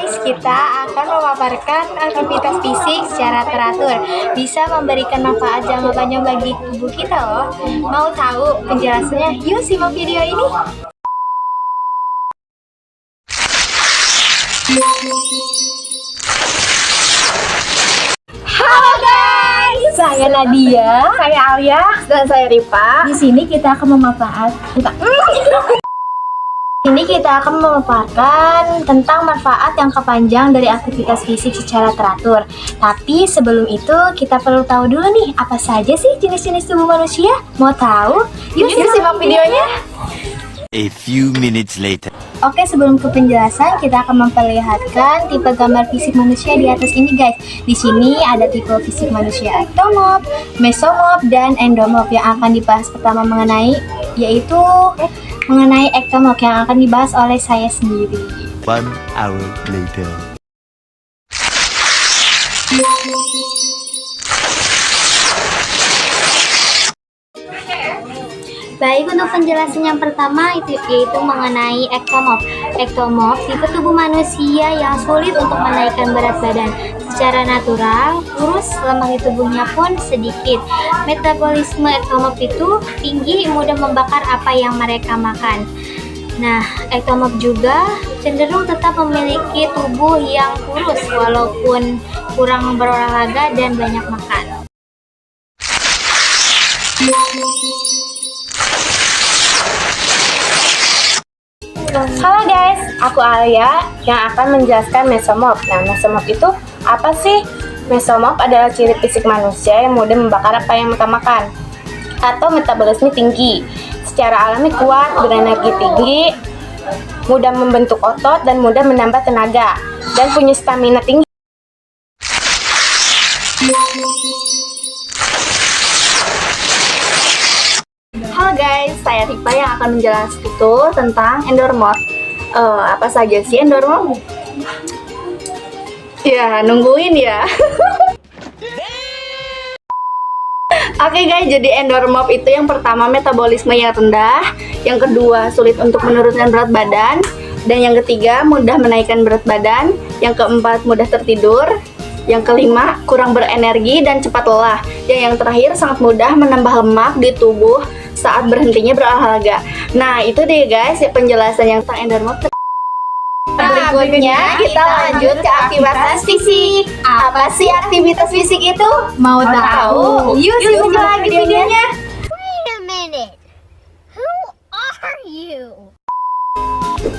guys, kita akan memaparkan aktivitas fisik secara teratur. Bisa memberikan manfaat jangka panjang bagi tubuh kita loh. Mau tahu penjelasannya? Yuk simak video ini. Halo guys, saya Nadia, Saya Alia dan saya Ripa. Di sini kita akan memaparkan tentang manfaat jangka panjang dari aktivitas fisik secara teratur. Tapi sebelum itu kita perlu tahu dulu nih, apa saja sih jenis-jenis tubuh manusia? Mau tahu? Yuk simak videonya. A few minutes later. Oke, sebelum ke penjelasan, kita akan memperlihatkan tipe gambar fisik manusia di atas ini guys. Di sini ada tipe fisik manusia ektomorf, mesomorf, dan endomorf. Yang akan dibahas pertama yaitu mengenai ektomorf yang akan dibahas oleh saya sendiri. 1 hour later. Baik, untuk penjelasan yang pertama yaitu mengenai ektomorf. Ektomorf tipe tubuh manusia yang sulit untuk menaikkan berat badan. Secara natural, kurus, lemak di tubuhnya pun sedikit. Metabolisme ektomorf itu tinggi, mudah membakar apa yang mereka makan. Nah, ektomorf juga cenderung tetap memiliki tubuh yang kurus walaupun kurang berolahraga dan banyak makan. Halo guys, aku Alia yang akan menjelaskan mesomorf. Nah, mesomorf itu apa sih? Mesomorf adalah ciri fisik manusia yang mudah membakar apa yang mereka makan atau metabolisme tinggi. Secara alami kuat, berenergi tinggi, mudah membentuk otot dan mudah menambah tenaga dan punya stamina tinggi. Halo guys, saya Ripa yang akan menjelaskan tentang endomorf. Apa saja sih endomorf? Ya, nungguin ya. Oke guys, jadi endomorf itu yang pertama metabolisme yang rendah, yang kedua sulit untuk menurunkan berat badan, dan yang ketiga mudah menaikkan berat badan, yang keempat mudah tertidur, yang kelima kurang berenergi dan cepat lelah, dan yang terakhir sangat mudah menambah lemak di tubuh saat berhentinya berolahraga. Nah, itu deh guys ya penjelasan yang tentang endomorf. Berikutnya kita lanjut ke aktivitas fisik. Apa sih aktivitas fisik itu? Mau tahu? Yuk simak lagi videonya. Wait a minute. Who are you?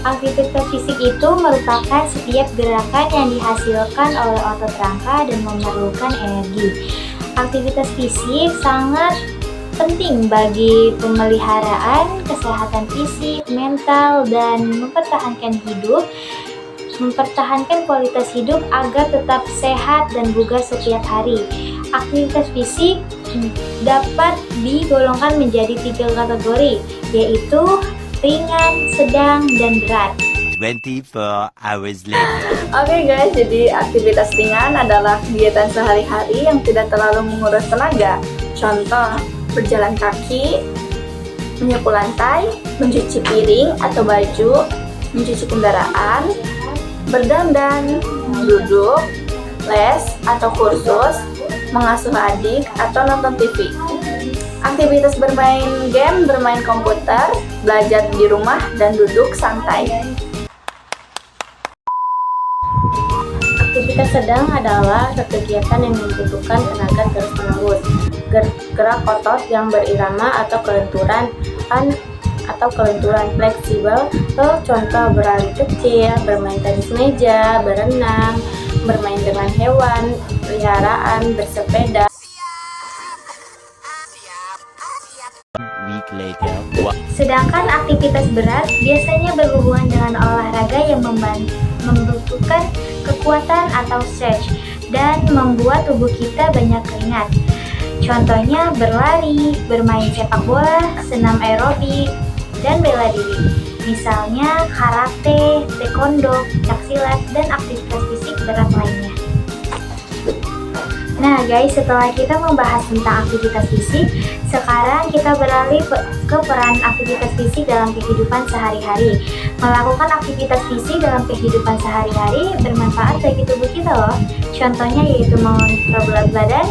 Aktivitas fisik itu merupakan setiap gerakan yang dihasilkan oleh otot rangka dan memerlukan energi. Aktivitas fisik sangat penting bagi pemeliharaan kesehatan fisik, mental, dan mempertahankan kualitas hidup agar tetap sehat dan bugar setiap hari. Aktivitas fisik dapat digolongkan menjadi 3 kategori, yaitu ringan, sedang, dan berat. 24 hours later. Oke guys, jadi aktivitas ringan adalah kegiatan sehari-hari yang tidak terlalu menguras tenaga. Contoh, berjalan kaki, menyapu lantai, mencuci piring atau baju, mencuci kendaraan, berdandan, duduk, les atau kursus, mengasuh adik atau nonton TV. Aktivitas bermain game, bermain komputer, belajar di rumah, dan duduk santai. Aktivitas sedang adalah kegiatan yang membutuhkan tenaga terus-menerus, gerak otot yang berirama atau kelenturan fleksibel. Contoh berlari kecil, bermain tenis meja, berenang, bermain dengan hewan peliharaan, bersepeda. Week later. Sedangkan aktivitas berat biasanya berhubungan dengan olahraga yang membutuhkan kekuatan atau stretch dan membuat tubuh kita banyak keringat. Contohnya berlari, bermain sepak bola, senam aerobik, dan bela diri. Misalnya karate, taekwondo, pencaksilat, dan aktivitas fisik berat lainnya. Nah guys, setelah kita membahas tentang aktivitas fisik, sekarang kita beralih ke peran aktivitas fisik dalam kehidupan sehari-hari. Melakukan aktivitas fisik dalam kehidupan sehari-hari bermanfaat bagi tubuh kita loh. Contohnya yaitu mengontrol berat badan.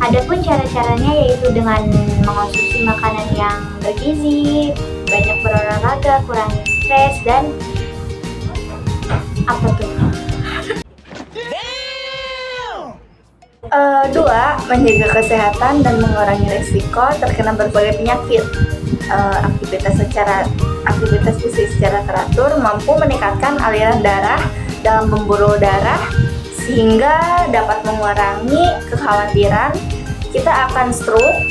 Adapun cara-caranya yaitu dengan mengonsumsi makanan yang bergizi, banyak berolahraga, kurangi stres, dan apa tuh? 2. Menjaga kesehatan dan mengurangi risiko terkena berbagai penyakit. Aktivitas fisik secara teratur mampu meningkatkan aliran darah dalam pembuluh darah sehingga dapat mengurangi kekhawatiran kita akan stroke,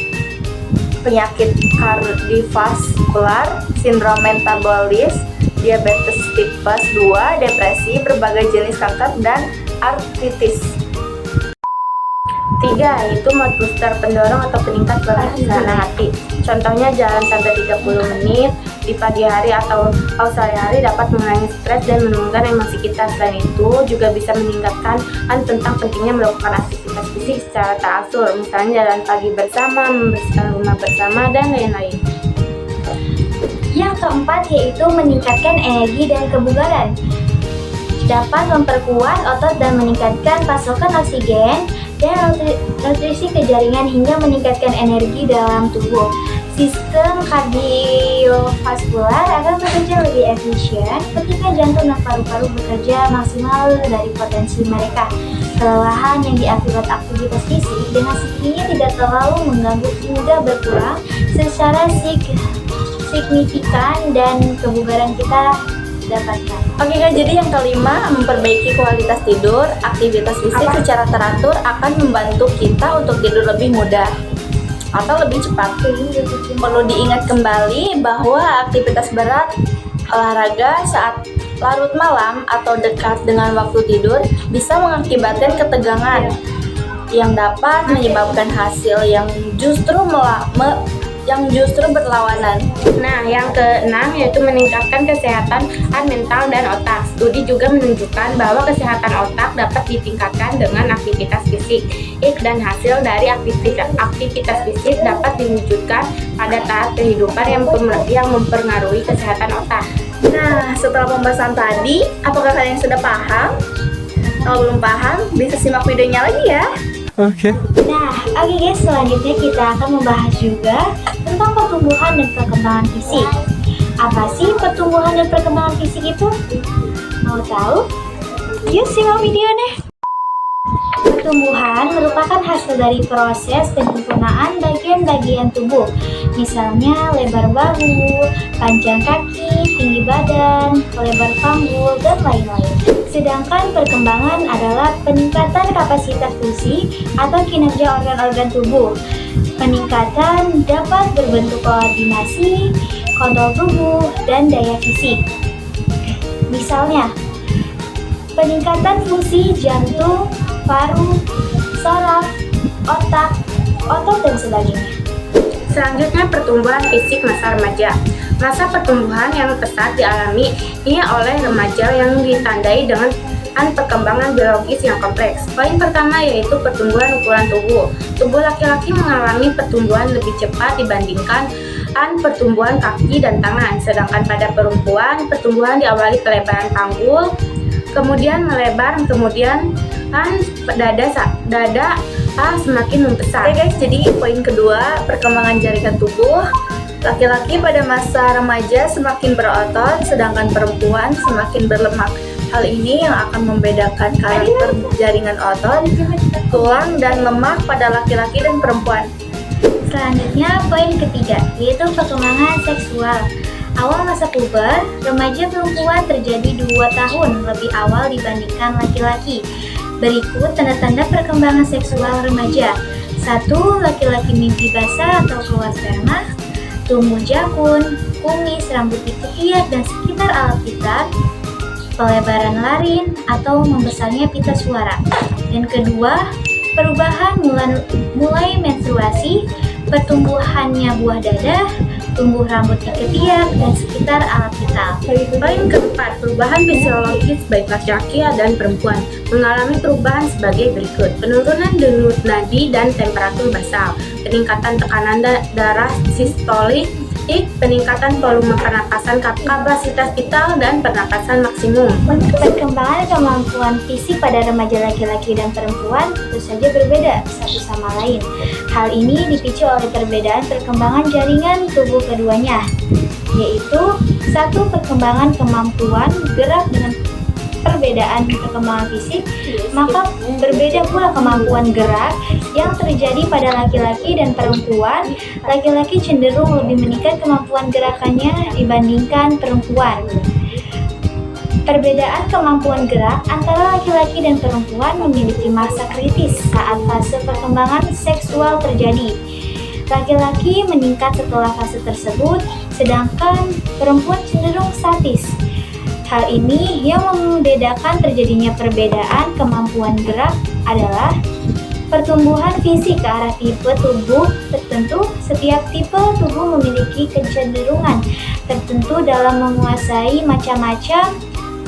penyakit kardiovaskular, sindrom metabolis, diabetes tipe 2, depresi, berbagai jenis kanker, dan artritis. 3. Yaitu mood booster, pendorong atau peningkat suasana hati. Contohnya jalan sampai 30 menit di pagi hari atau sore hari dapat mengurangi stres dan menurunkan emosi kita. Selain itu juga bisa meningkatkan tentang pentingnya melakukan aktivitas fisik secara teratur, misalnya jalan pagi bersama, membersihkan rumah bersama, dan lain-lain. Yang keempat yaitu meningkatkan energi dan kebugaran. Dapat memperkuat otot dan meningkatkan pasokan oksigen dan nutrisi ke jaringan hingga meningkatkan energi dalam tubuh. Sistem kardiovaskular akan bekerja lebih efisien ketika jantung dan paru-paru bekerja maksimal dari potensi mereka. Kelelahan yang diakibat aktivitas fisik dengan sendirinya tidak terlalu mengganggu hingga berkurang secara signifikan dan kebugaran kita dapatkan. Oke guys, jadi yang kelima, memperbaiki kualitas tidur. Aktivitas fisik secara teratur akan membantu kita untuk tidur lebih mudah atau lebih cepat. Perlu diingat kembali bahwa aktivitas berat, olahraga saat larut malam atau dekat dengan waktu tidur bisa mengakibatkan ketegangan yang dapat menyebabkan hasil yang justru berlawanan. Nah, yang keenam yaitu meningkatkan kesehatan mental dan otak. Studi juga menunjukkan bahwa kesehatan otak dapat ditingkatkan dengan aktivitas fisik. Dan hasil dari aktivitas fisik dapat diwujudkan pada tahap kehidupan yang mempengaruhi kesehatan otak. Nah, setelah pembahasan tadi, apakah kalian sudah paham? Kalau belum paham, bisa simak videonya lagi ya. Okay. Nah, oke guys, selanjutnya kita akan membahas juga tentang pertumbuhan dan perkembangan fisik. Apa sih pertumbuhan dan perkembangan fisik itu? Mau tahu? Yuk simak videonya. Pertumbuhan merupakan hasil dari proses penyempurnaan bagian-bagian tubuh, misalnya lebar bahu, panjang kaki, tinggi badan, lebar panggul, dan lain-lain. Sedangkan perkembangan adalah peningkatan kapasitas fungsi atau kinerja organ-organ tubuh. Peningkatan dapat berbentuk koordinasi, kontrol tubuh, dan daya fisik. Misalnya, peningkatan fungsi jantung, paru, saraf, otak, otot, dan sebagainya. Selanjutnya, pertumbuhan fisik masa remaja. Masa pertumbuhan yang pesat dialami oleh remaja yang ditandai dengan perkembangan biologis yang kompleks. Poin pertama yaitu pertumbuhan ukuran tubuh. Tubuh laki-laki mengalami pertumbuhan lebih cepat dibandingkan pertumbuhan kaki dan tangan. Sedangkan pada perempuan, pertumbuhan diawali pelebaran panggul, kemudian melebar, kemudian dada semakin membesar. Oke guys, jadi poin kedua, perkembangan jaringan tubuh. Laki-laki pada masa remaja semakin berotot, sedangkan perempuan semakin berlemak. Hal ini yang akan membedakan karakter jaringan otot, tulang, dan lemak pada laki-laki dan perempuan. Selanjutnya, poin ketiga, yaitu perkembangan seksual. Awal masa puber, remaja perempuan terjadi 2 tahun lebih awal dibandingkan laki-laki. Berikut tanda-tanda perkembangan seksual remaja. 1. Laki-laki mimpi basah atau keluar sperma, tumbuh jakun, kumis, rambut di ketiak dan sekitar alat vital, pelebaran larin atau membesarnya pita suara. Dan kedua, perubahan mulai menstruasi, pertumbuhannya buah dada, tumbuh rambut di ketiak dan sekitar alat vital. Poin keempat, perubahan fisiologis baik laki-laki dan perempuan mengalami perubahan sebagai berikut. Penurunan denyut nadi dan temperatur basal, peningkatan tekanan darah sistolik, peningkatan volume pernapasan, kapasitas vital, dan pernapasan maksimum. Perkembangan kemampuan fisik pada remaja laki-laki dan perempuan tentu saja berbeda satu sama lain. Hal ini dipicu oleh perbedaan perkembangan jaringan tubuh keduanya, yaitu satu, perkembangan kemampuan gerak. Dengan perbedaan perkembangan fisik, maka berbeda pula kemampuan gerak yang terjadi pada laki-laki dan perempuan. Laki-laki cenderung lebih meningkat kemampuan gerakannya dibandingkan perempuan. Perbedaan kemampuan gerak antara laki-laki dan perempuan memiliki masa kritis saat fase perkembangan seksual terjadi. Laki-laki meningkat setelah fase tersebut, sedangkan perempuan cenderung statis. Hal ini yang membedakan terjadinya perbedaan kemampuan gerak adalah pertumbuhan fisik ke arah tipe tubuh tertentu. Setiap tipe tubuh memiliki kecenderungan tertentu dalam menguasai macam-macam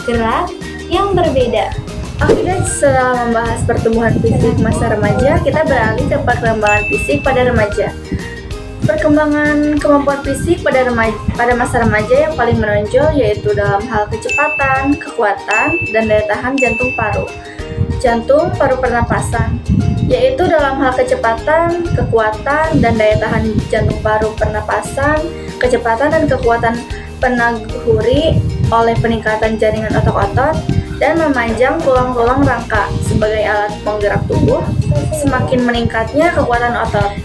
gerak yang berbeda. Oke guys, setelah membahas pertumbuhan fisik masa remaja, kita beralih ke perkembangan fisik pada remaja. Perkembangan kemampuan fisik pada masa remaja yang paling menonjol yaitu dalam hal kecepatan, kekuatan, dan daya tahan jantung paru pernapasan, yaitu dalam hal kecepatan, kekuatan, dan daya tahan jantung paru pernapasan. Kecepatan dan kekuatan penagihuri oleh peningkatan jaringan otot-otot dan memanjang tulang-tulang rangka sebagai alat penggerak tubuh. Semakin meningkatnya kekuatan otot,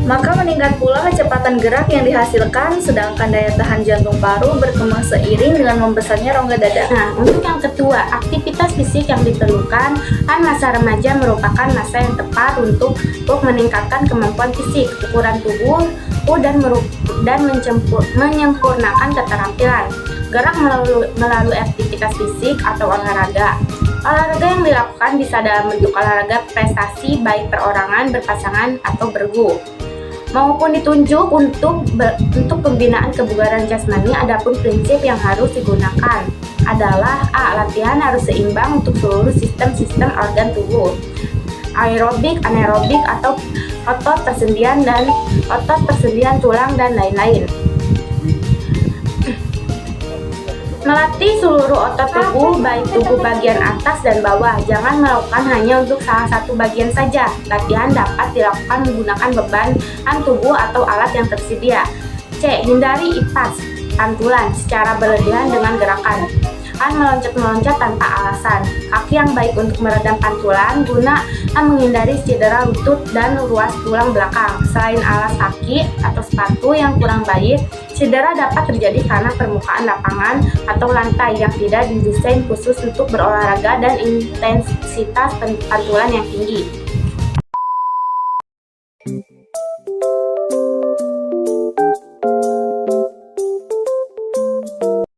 maka meningkat pula kecepatan gerak yang dihasilkan, sedangkan daya tahan jantung paru berkembang seiring dengan membesarnya rongga dada. Nah, untuk yang kedua, aktivitas fisik yang diperlukan. Masa remaja merupakan masa yang tepat untuk meningkatkan kemampuan fisik, ukuran tubuh, dan menyempurnakan keterampilan. Gerak melalui aktivitas fisik atau olahraga. Olahraga yang dilakukan bisa dalam bentuk olahraga prestasi baik perorangan, berpasangan, atau bergu, maupun ditunjuk untuk pembinaan kebugaran jasmani. Adapun prinsip yang harus digunakan adalah latihan harus seimbang untuk seluruh sistem organ tubuh, aerobik, anaerobik, atau otot persendian tulang, dan lain-lain. Melatih seluruh otot tubuh, baik tubuh bagian atas dan bawah. Jangan melakukan hanya untuk salah satu bagian saja. Latihan dapat dilakukan menggunakan beban tubuh atau alat yang tersedia. C. Hindari ipas, pantulan secara berlebihan dengan gerakan meloncat-meloncat tanpa alasan. Kaki yang baik untuk meredam pantulan guna menghindari cedera lutut dan ruas tulang belakang. Selain alas kaki atau sepatu yang kurang baik, cedera dapat terjadi karena permukaan lapangan atau lantai yang tidak didesain khusus untuk berolahraga dan intensitas pantulan yang tinggi.